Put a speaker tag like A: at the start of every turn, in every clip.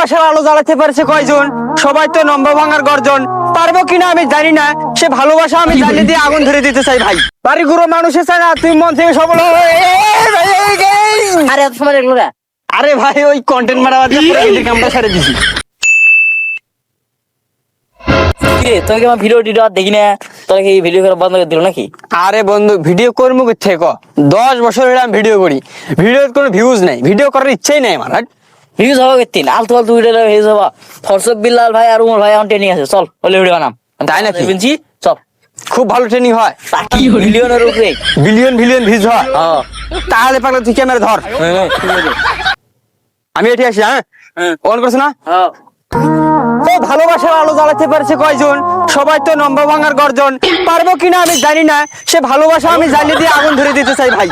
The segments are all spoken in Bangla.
A: ভালোবাসার আলো জ্বালাতে পারছে কয়জন? সবাই তো নম্বর ভাঙার গর্জন। পারবো কিনা আমি জানি না, সে ভালোবাসা আমি জ্বালিয়ে দিয়ে আগুন ধরে দিতে চাই ভাই। বাড়ি গুঁড়ো মানুষের চায় না তুই মন থেকে সফল হয়ে
B: আরে এত সময় দেখলো না।
A: আরে ভাই ওই কন্টেন্ট মারা কামটা ছেড়ে দিছি।
B: তোকে আমার ভিডিও টিডিও দেখি না, তোরা কি ভিডিও করা বন্ধ করে দিল নাকি?
A: আরে বন্ধু ভিডিও করবো থেকে 10 বছর ধরে আমি ভিডিও করি, ভিডিওর কোনো ভিউজ নাই, ভিডিও করার ইচ্ছাই নাই আমার।
B: ভিউজ হওয়া করতেন আলতু ফালতু ভিডিও ভিউজ হওয়া। ফরসব বিল্লাল ভাই আর উমর ভাই এখন ট্রেনিং আছে, চল বলে ভিডিও বানাম।
A: তাই নাকি?
B: বুঝছি, চল।
A: খুব ভালো ট্রেনিং হয়,
B: মিলিয়নের উপরে
A: বিলিয়ন বিলিয়ন ভিউজ হয়।
B: হ্যাঁ।
A: তাহলে পাগলা তুই ক্যামেরা ধর, আমি এটি আসি। হ্যাঁ অন করছে না?
B: হ্যাঁ।
A: ও ভালোবাসার আলো জ্বালাতে পারছে কয়জন? সবাই তো নম্বর ভাঙার গর্জন। পারবো কিনা আমি জানি না, সে ভালোবাসা আমি জ্বালিয়ে দিয়ে আগুন ধরে দিতে চাই ভাই।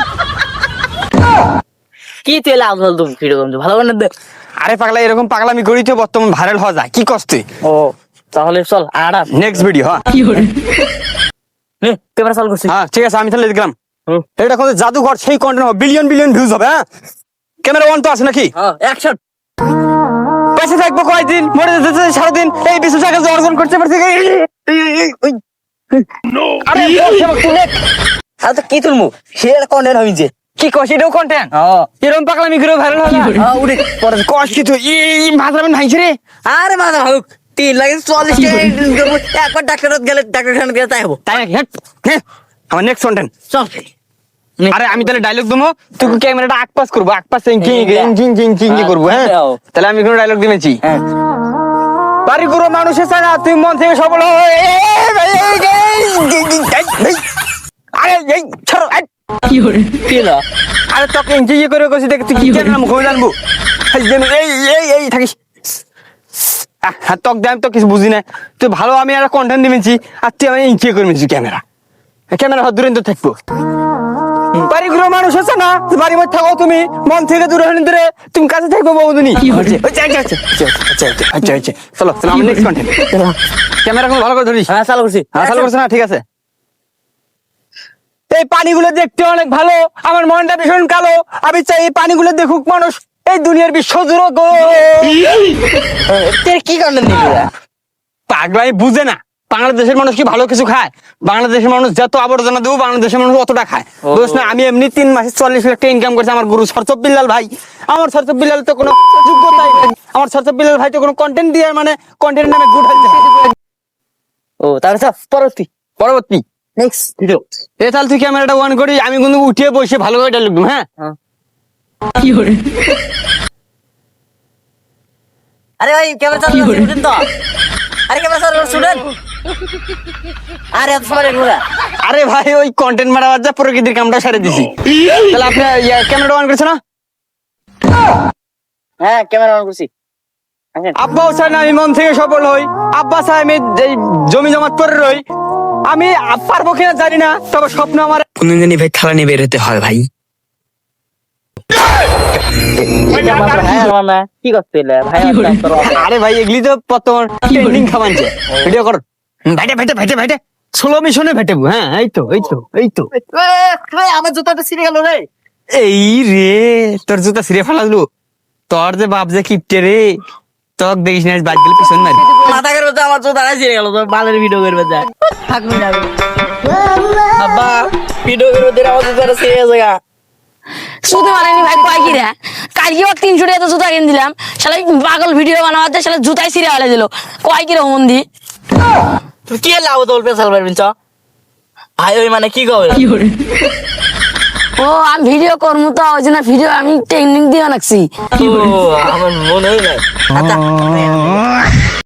B: কি তেল আলতু ফালতু ভিডিও বানাচ্ছ, ভালো বানাতে দে।
A: আরে পাগলা এরকম পাগলামি করি তো বর্তমান ভাইরাল হওয়া যায়, কি কষ্টে।
B: ও তাহলে চল আড়া
A: নেক্সট ভিডিও। হ্যাঁ
B: ক্যামেরা চালু করছি।
A: হ্যাঁ ঠিক আছে, আমি তাহলে দেখলাম এটা কোনো জাদুঘর, সেই কন্টেন্ট হবে, বিলিয়ন বিলিয়ন ভিউজ হবে। হ্যাঁ ক্যামেরা অন তো আছে নাকি?
B: হ্যাঁ অ্যাকশন।
A: পয়সা থাকবো কয়দিন, মরে যেতে সারাদিন এই বিশ্বু টাকা অর্জন করতে পারছি।
B: আরে তুলে আর তো কি তুলমু, সে কন্টেন্ট হইছে।
A: কি কস, এটাও কন্টেন্ট?
B: হ্যাঁ
A: এরকম পাগলামি করে ভাইরাল হবে?
B: হ্যাঁ উড়ে পরে
A: কস কি তুই মাথার ভাঙছে রে।
B: আরে মাথা ভাঙুক, 3 লাগে 40 টাকা করবো, একবার ডাক্তারত গেলে ডাক্তারখানা গেলে তাই হবো।
A: তাই নাকি? হ্যাঁ আমার নেক্সট কন্টেন্ট।
B: চল।
A: আরে আমি তাহলে ডায়লগ দেবো, তুই ক্যামেরাটা আকপাস করবো, আকপাস কি করবো। হ্যাঁ তাহলে আমি কোনো ডায়লগ দিয়েছি।
B: হ্যাঁ
A: বাড়ি গুঁড়ো মানুষের চায় না তুই মন থেকে সফল হয়ে আরে এই ছাড়ো।
B: কি হলো?
A: আরে তোকে ইয়ে করে গেছি দেখ, তুই কি নাম ঘুরে জানবো। এই এই এই থাকিস তক দেখ, তো কিছু বুঝি না। তুই ভালো আমি একটা কন্টেন্ট দিয়েছি আর তুই আমি ইঞ্চিয়ে করে নিয়েছি ক্যামেরা। ক্যামেরা হাত দূরে থাকবো। বাড়ি ঘুরে মানুষ আছে না, বাড়ি মধ্যে থাকো তুমি, মন থেকে দূরে হলে দূরে তুমি কাছে থাকবো বৌদিনী। চলো চলো আমার নেক্সট কন্টেন্ট। ক্যামেরা ভালো করে ধরিস।
B: হ্যাঁ চালু করছি।
A: হ্যাঁ চালু করছে না? ঠিক আছে। এই পানিগুলো দেখতে অনেক ভালো, আমার মনটা ভীষণ কালো, আমি চাই এই পানিগুলো দেখুক মানুষ এই দুনিয়ার বিশ্ব জুড়ে গো।
B: কি কন্টেন্ট দিবি?
A: পাগলাই বুঝে না, বাংলাদেশের মানুষ কি ভালো কিছু খায়? বাংলাদেশের মানুষ যত আবর্জনা দেবো বাংলাদেশের মানুষ অতটা খায়। বুঝছ না, আমি এমনি 3 মাসে 40 লাখ টাকা ইনকাম করছি। আমার গুরু সরচব বিল্লাল ভাই, আমার সরচব বিল্লাল তো কোনো যোগ্যতাই নেই। আমার সরচব বিল্লাল ভাই তো কোনো কন্টেন্ট দিয়ে মানে কন্টেন্ট নামে গুড হয়েছে।
B: ও তাহলে সব
A: পরবর্তী
B: নেক্সট ভিডিও।
A: তাহলে তুই ক্যামেরাটা অন করি, আমি কিন্তু উঠিয়ে বসে ভালো করে ডায়লগ দেব। হ্যাঁ
B: আরে ভাই ক্যামেরা চালু করছি, শুনেন তো? আরে ক্যামেরা চালু করছি, শুনেন। আরে এত সময় দেখলো না।
A: আরে ভাই ওই কন্টেন্ট মারা যা প্রকৃতির কামটা সেরে দিছি। তাহলে আপনি ক্যামেরাটা অন করছে না?
B: হ্যাঁ ক্যামেরা অন করছি।
A: আব্বাও চায় না আমি মন থেকে সফল হই, আব্বা চায় আমি এই জমি জমাত করে রই। আমি পারবো কিনা জানি না, তবে স্বপ্ন আমার
C: কোনদিন জানি ভাই থালা নিয়ে বেরোতে হয় ভাই।
B: কি করতে ভাই?
A: আরে ভাই এগুলি তো বর্তমান ট্রেন্ডিং খামানছে। ভিডিও কর ভাইটে ভাইটে ভাইটে ভাইটে স্লো মিশনে ভেটেবো। হ্যাঁ এই তো এই তো এই তো
B: আমার জুতাটা ছিঁড়ে গেল রে।
A: এই রে তোর জুতা ছিঁড়ে ফেলালো। তোর যে বাপ যে কিপটে রে, তোক দেখিস না বাদ গেলে পিছন মারি।
B: মাথা করে তো আমার জুতাটা ছিঁড়ে গেল, তোর বালের ভিডিও করবে যা। থাকবি না আব্বা, ভিডিও করবে তোর আমার জুতাটা ছিঁড়ে গেছে গা।
D: শুধু বানাইনি ভাই, কয় কি রে? কালকে 300 টাকা তো জুতা কিনে দিলাম, শালা পাগল ভিডিও বানাতে শালা জুতাই ছিঁড়ে ফেলে দিল। কয় কি রে মন্দি?
B: তুই কি লাভ তোর পেছাল পারবি চ? ভাই ওই মানে কি কবে?
D: ও আমি ভিডিও করবো তো ওই জন্য ভিডিও আমি টেকনিক দিয়ে রাখছি।
B: আমার মনে হয় না। আচ্ছা